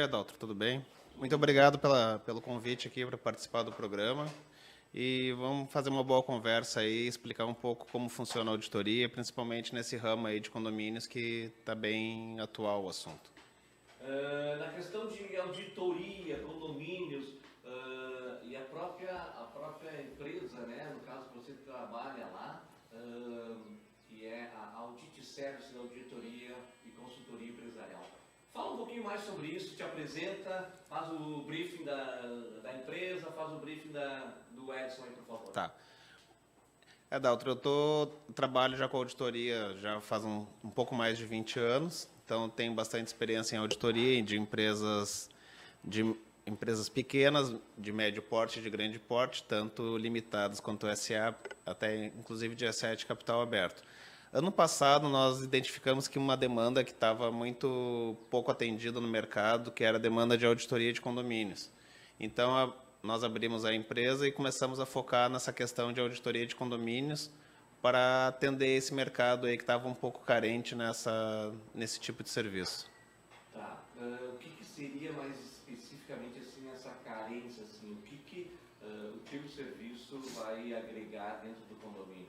Adalto, tudo bem? Muito obrigado pelo convite aqui para participar do programa. E vamos fazer uma boa conversa aí, explicar um pouco como funciona a auditoria, principalmente nesse ramo aí de condomínios que está bem atual o assunto. Na questão de auditoria, condomínios e a própria empresa, né, no caso que você trabalha lá, que é a Audit Service da Auditoria e Consultoria Empresarial. Fala um pouquinho mais sobre isso, te apresenta, faz o briefing da empresa, faz o briefing do Edson aí, por favor. Tá. Adalto, trabalho já com auditoria já faz um pouco mais de 20 anos, então tenho bastante experiência em auditoria de empresas pequenas, de médio porte e de grande porte, tanto limitadas quanto SA, até inclusive de SA de capital aberto. Ano passado, nós identificamos que uma demanda que estava muito pouco atendida no mercado, que era a demanda de auditoria de condomínios. Então, nós abrimos a empresa e começamos a focar nessa questão de auditoria de condomínios para atender esse mercado aí que estava um pouco carente nesse tipo de serviço. Tá. O que seria mais especificamente assim essa carência? Assim, o teu serviço vai agregar dentro do condomínio?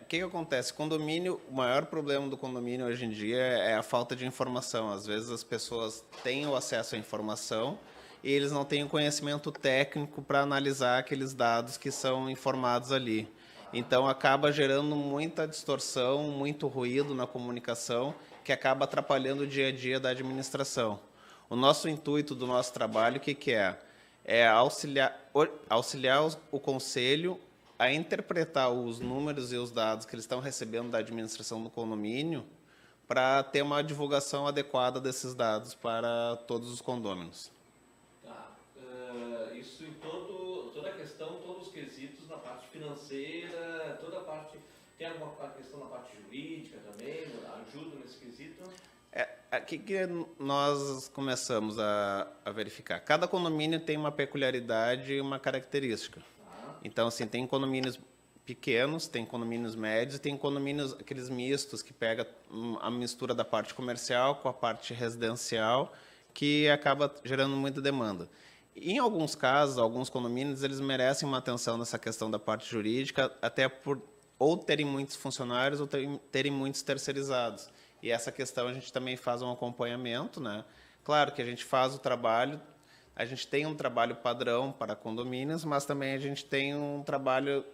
O que acontece? Condomínio, o maior problema do condomínio hoje em dia é a falta de informação. Às vezes as pessoas têm o acesso à informação e eles não têm o conhecimento técnico para analisar aqueles dados que são informados ali. Então acaba gerando muita distorção, muito ruído na comunicação, que acaba atrapalhando o dia a dia da administração. O nosso intuito do nosso trabalho, o que é? É auxiliar o conselho a interpretar os números e os dados que eles estão recebendo da administração do condomínio para ter uma divulgação adequada desses dados para todos os condôminos. Tá. Isso em toda a questão, todos os quesitos na parte financeira, toda a parte... Tem alguma questão na parte jurídica também? Ajuda nesse quesito? Aqui que nós começamos a verificar. Cada condomínio tem uma peculiaridade e uma característica. Então, assim, tem condomínios pequenos, tem condomínios médios, tem condomínios, aqueles mistos, que pega a mistura da parte comercial com a parte residencial, que acaba gerando muita demanda. Em alguns casos, alguns condomínios, eles merecem uma atenção nessa questão da parte jurídica, até por ou terem muitos funcionários ou terem muitos terceirizados. E essa questão a gente também faz um acompanhamento, né? Claro que a gente faz o trabalho. A gente tem um trabalho padrão para condomínios, mas também a gente tem um trabalho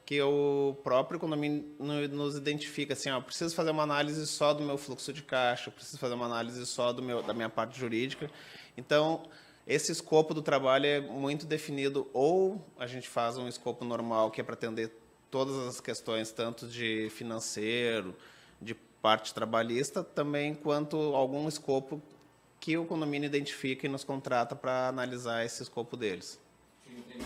que o próprio condomínio nos identifica, assim, preciso fazer uma análise só do meu fluxo de caixa, preciso fazer uma análise só da minha parte jurídica. Então, esse escopo do trabalho é muito definido, ou a gente faz um escopo normal, que é para atender todas as questões, tanto de financeiro, de parte trabalhista, também quanto algum escopo que o condomínio identifica e nos contrata para analisar esse escopo deles. Entendi.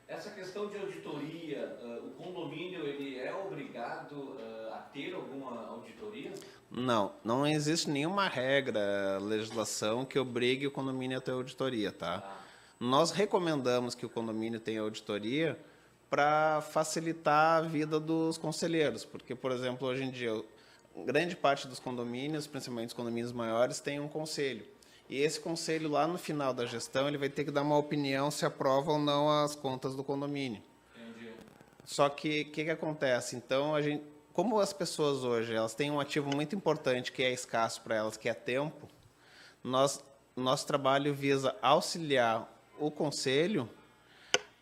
Essa questão de auditoria, o condomínio ele é obrigado a ter alguma auditoria? Não existe nenhuma regra, legislação que obrigue o condomínio a ter auditoria, tá? Nós recomendamos que o condomínio tenha auditoria para facilitar a vida dos conselheiros, porque, por exemplo, hoje em dia, grande parte dos condomínios, principalmente os condomínios maiores, tem um conselho. E esse conselho, lá no final da gestão, ele vai ter que dar uma opinião se aprova ou não as contas do condomínio. Entendi. Só que o que acontece? Então, como as pessoas hoje elas têm um ativo muito importante que é escasso para elas, que é tempo, nosso trabalho visa auxiliar o conselho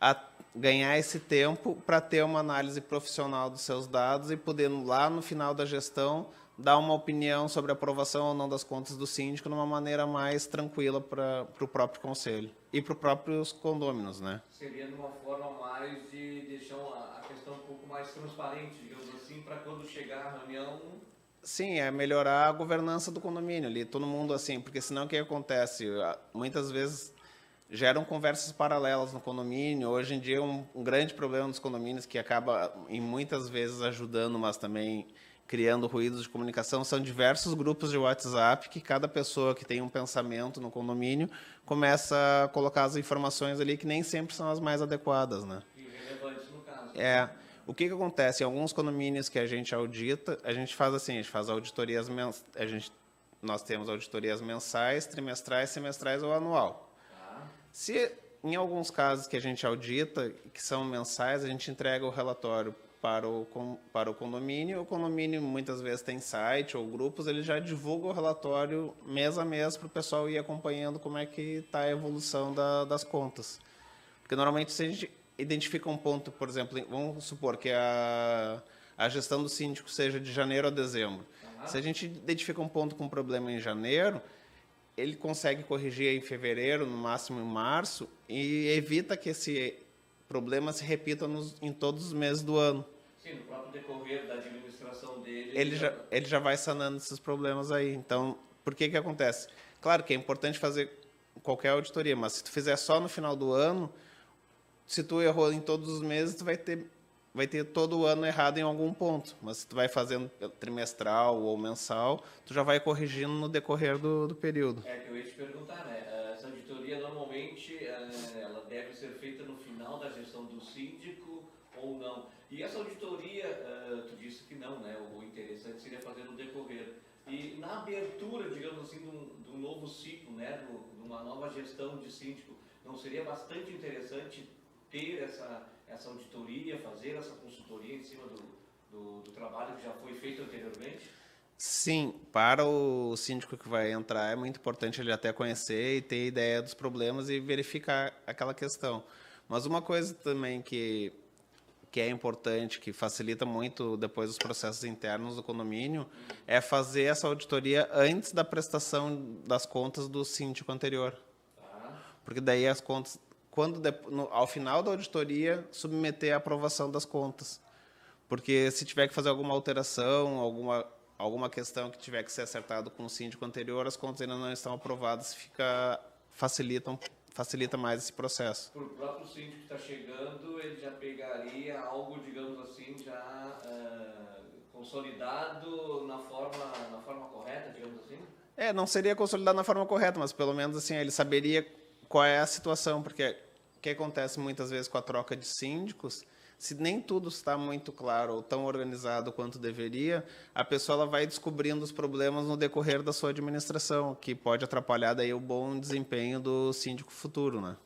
a ganhar esse tempo para ter uma análise profissional dos seus dados e poder, lá no final da gestão, dar uma opinião sobre a aprovação ou não das contas do síndico de uma maneira mais tranquila para o próprio conselho e para os próprios condôminos, né? Seria de uma forma mais de deixar a questão um pouco mais transparente, digamos assim, para quando chegar a reunião... Sim, é melhorar a governança do condomínio ali, todo mundo assim, porque senão o que acontece? Muitas vezes geram conversas paralelas no condomínio. Hoje em dia, um grande problema dos condomínios que acaba, em muitas vezes, ajudando, mas também criando ruídos de comunicação, são diversos grupos de WhatsApp que cada pessoa que tem um pensamento no condomínio começa a colocar as informações ali que nem sempre são as mais adequadas, né? Irrelevantes no caso. O que acontece? Em alguns condomínios que a gente audita, a gente faz assim, a gente faz auditorias, a gente nós temos auditorias mensais, trimestrais, semestrais ou anual. Se em alguns casos que a gente audita, que são mensais, a gente entrega o relatório para o condomínio muitas vezes tem site ou grupos, ele já divulga o relatório mês a mês para o pessoal ir acompanhando como é que está a evolução das contas. Porque normalmente se a gente identifica um ponto, por exemplo, vamos supor que a gestão do síndico seja de janeiro a dezembro. Se a gente identifica um ponto com problema em janeiro, ele consegue corrigir em fevereiro, no máximo em março, e evita que esse problema se repita em todos os meses do ano. Sim, no próprio decorrer da administração dele... Ele já vai sanando esses problemas aí. Então, por que acontece? Claro que é importante fazer qualquer auditoria, mas se tu fizer só no final do ano, se tu errou em todos os meses, tu vai ter todo o ano errado em algum ponto. Mas se tu vai fazendo trimestral ou mensal, tu já vai corrigindo no decorrer do período. É que eu ia te perguntar, né? Essa auditoria, normalmente, ela deve ser feita no final da gestão do síndico ou não? E essa auditoria, tu disse que não, né? O interessante seria fazer no decorrer. E na abertura, digamos assim, de um novo ciclo, né? De uma nova gestão de síndico, não seria bastante interessante ter essa auditoria, fazer essa consultoria em cima do trabalho que já foi feito anteriormente? Sim, para o síndico que vai entrar é muito importante ele até conhecer e ter ideia dos problemas e verificar aquela questão. Mas uma coisa também que é importante, que facilita muito depois os processos internos do condomínio, é fazer essa auditoria antes da prestação das contas do síndico anterior. Porque daí as contas, ao final da auditoria, submeter a aprovação das contas. Porque se tiver que fazer alguma alteração, alguma questão que tiver que ser acertado com o síndico anterior, as contas ainda não estão aprovadas, facilita mais esse processo. Para o próprio síndico que está chegando, ele já pegaria algo, digamos assim, já consolidado na forma correta, digamos assim? Não seria consolidado na forma correta, mas pelo menos assim, ele saberia qual é a situação, porque o que acontece muitas vezes com a troca de síndicos, se nem tudo está muito claro ou tão organizado quanto deveria, a pessoa ela vai descobrindo os problemas no decorrer da sua administração, que pode atrapalhar daí o bom desempenho do síndico futuro, né?